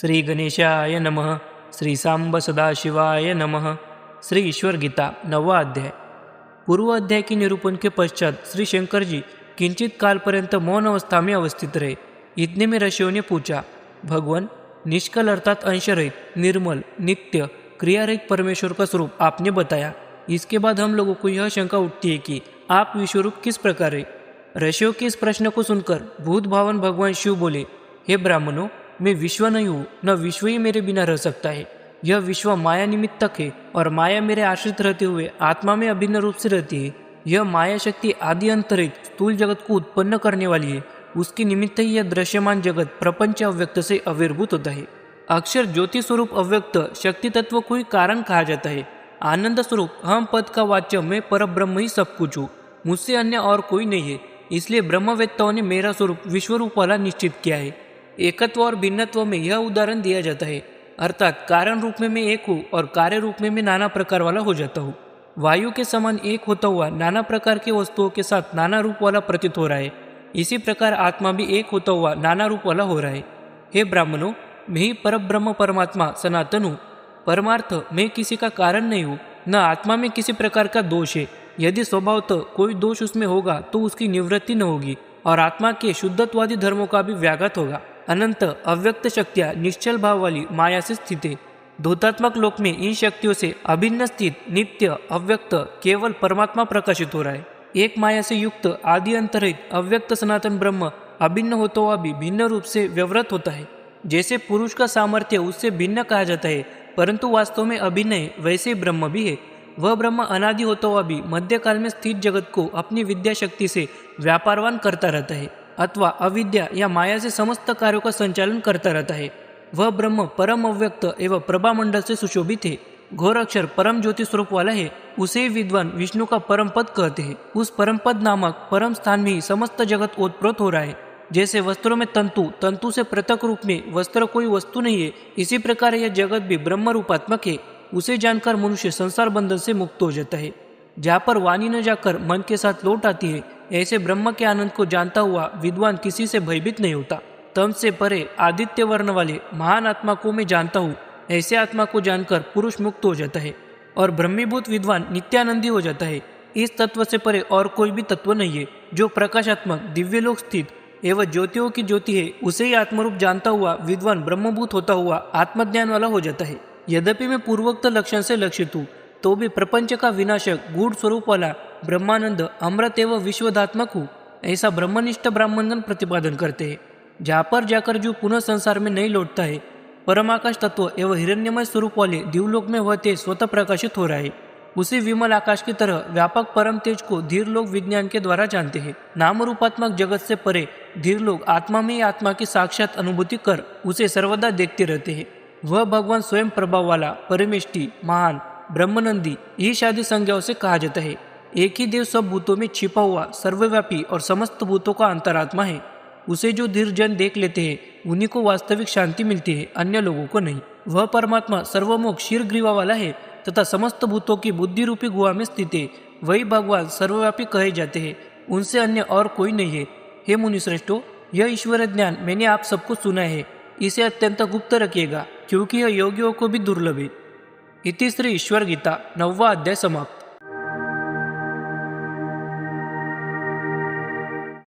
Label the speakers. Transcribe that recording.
Speaker 1: श्री गणेशाय नमः। श्री सांब सदाशिवाय नमः। श्री ईश्वर गीता 9वां अध्याय। पूर्व अध्याय के निरूपण के पश्चात श्री शंकर जी किंचित काल पर्यंत मौन अवस्था में अवस्थित रहे। इतने में ऋषियों ने पूछा, भगवान, निष्कल अर्थात अंशरहित, निर्मल, नित्य, क्रियारहित परमेश्वर का स्वरूप आपने बताया। इसके बाद हम लोगों को यह शंका उठती है कि आप विश्वरूप किस प्रकार है। ऋषियों के इस प्रश्न को सुनकर भूत भावन भगवान शिव बोले, हे ब्राह्मणों, मैं विश्व नहीं हूँ, न विश्व ही मेरे बिना रह सकता है। यह विश्व माया निमित्तक है और माया मेरे आश्रित रहते हुए आत्मा में अभिन्न रूप से रहती है। यह माया शक्ति आदि अंतरित स्थूल जगत को उत्पन्न करने वाली है। उसके निमित्त ही यह दृश्यमान जगत प्रपंच अव्यक्त से आविर्भूत होता है। अक्षर ज्योति स्वरूप अव्यक्त शक्ति तत्व को ही कारण कहा जाता है। आनंद स्वरूप हम पद का वाच्य मैं परब्रह्म ही सब कुछ हूँ, मुझसे अन्य और कोई नहीं है। इसलिए ब्रह्मवेत्ताओं ने मेरा स्वरूप विश्वरूप वाला निश्चित किया है। एकत्व और भिन्नत्व में यह उदाहरण दिया जाता है, अर्थात कारण रूप में मैं एक हूँ और कार्य रूप में मैं नाना प्रकार वाला हो जाता हूँ। वायु के समान एक होता हुआ नाना प्रकार की वस्तुओं के साथ नाना रूप वाला प्रतीत हो रहा है। इसी प्रकार आत्मा भी एक होता हुआ नाना रूप वाला हो रहा है। हे ब्राह्मणों, मैं ही परब्रह्म परमात्मा सनातन हूँ। परमार्थ मैं किसी का कारण नहीं हूँ, न आत्मा में किसी प्रकार का दोष है। यदि स्वभावतः कोई दोष उसमें होगा तो उसकी निवृत्ति न होगी और आत्मा के शुद्धत्वादी धर्मों का भी व्याघात होगा। अनंत अव्यक्त शक्तियाँ निश्चल भाव वाली माया से स्थित है। धूतात्मक लोक में इन शक्तियों से अभिन्न स्थित नित्य अव्यक्त केवल परमात्मा प्रकाशित हो रहा है। एक माया से युक्त आदि अंतरहित अव्यक्त सनातन ब्रह्म अभिन्न होता हुआ भी भिन्न रूप से व्यवृत होता है। जैसे पुरुष का सामर्थ्य उससे भिन्न कहा जाता है, परंतु वास्तव में अभिन्न है, वैसे ही ब्रह्म भी है। वह ब्रह्म अनादि होता हुआ भी मध्यकाल में स्थित जगत को अपनी विद्या शक्ति से व्यापारवान करता रहता है, अथवा अविद्या या माया से समस्त कार्यों का संचालन करता रहता है। वह ब्रह्म परम अव्यक्त एवं प्रभा मंडल से सुशोभित है। घोर अक्षर परम ज्योति स्वरूप वाला है। उसे विद्वान विष्णु का परम पद कहते हैं। उस परम पद नामक परम स्थान में ही समस्त जगत ओतप्रोत हो रहा है। जैसे वस्त्रों में तंतु, तंतु से पृथक रूप में वस्त्र कोई वस्तु नहीं है, इसी प्रकार यह जगत भी ब्रह्म रूपात्मक है। उसे जानकर मनुष्य संसार बंधन से मुक्त हो जाता है। जहाँ पर वाणी न जाकर मन के साथ लौट आती है, ऐसे ब्रह्म के आनंद को जानता हुआ विद्वान किसी से भयभीत नहीं होता। तम से परे आदित्य वर्ण वाले महान आत्मा को मैं जानता हूँ, ऐसे आत्मा को जानकर पुरुष मुक्त हो जाता है और ब्रह्मीभूत विद्वान नित्यानंदी हो जाता है। इस तत्व से परे और कोई भी तत्व नहीं है। जो प्रकाशात्मक दिव्यलोक स्थित एवं ज्योतियों की ज्योति है, उसे ही आत्मरूप जानता हुआ विद्वान ब्रह्मभूत होता हुआ आत्मज्ञान वाला हो जाता है। यद्यपि मैं पूर्वोक्त लक्षण से लक्षित हूँ, तो भी प्रपंच का विनाशक गूढ़ स्वरूप वाला ब्रह्मानंद अमृत एवं विश्वदात्मक हूँ, ऐसा ब्रह्मनिष्ठ ब्राह्मणगण प्रतिपादन करते हैं। जहाँ पर जाकर जो पुनः संसार में नहीं लौटता है, परमाकाश तत्व एवं हिरण्यमय स्वरूप वाले दिवलोक में वह तेज स्वतः प्रकाशित हो रहा है। उसी विमल आकाश की तरह व्यापक परम तेज को धीर लोग विज्ञान के द्वारा जानते हैं। नाम रूपात्मक जगत से परे धीर लोग आत्मा में ही आत्मा की साक्षात अनुभूति कर उसे सर्वदा देखते रहते हैं। वह भगवान स्वयं प्रभाव वाला, परमेष्टि, महान, ब्रह्मनंदी, ईश आदि संज्ञाओं से कहा जाता है। एक ही देव सब भूतों में छिपा हुआ सर्वव्यापी और समस्त भूतों का अंतरात्मा है। उसे जो धीर जन देख लेते हैं, उन्हीं को वास्तविक शांति मिलती है, अन्य लोगों को नहीं। वह परमात्मा सर्वमुख शीर्ग्रीवा वाला है तथा समस्त भूतों की बुद्धि रूपी गुहा में स्थित है। वही भगवान सर्वव्यापी कहे जाते हैं, उनसे अन्य और कोई नहीं है। हे मुनिश्रेष्ठो, यह ईश्वर ज्ञान मैंने आप सबको सुना है। इसे अत्यंत गुप्त रखिएगा, क्योंकि यह योगियों को भी दुर्लभ है। इति श्री ईश्वर गीता 9वां अध्याय समाप्त।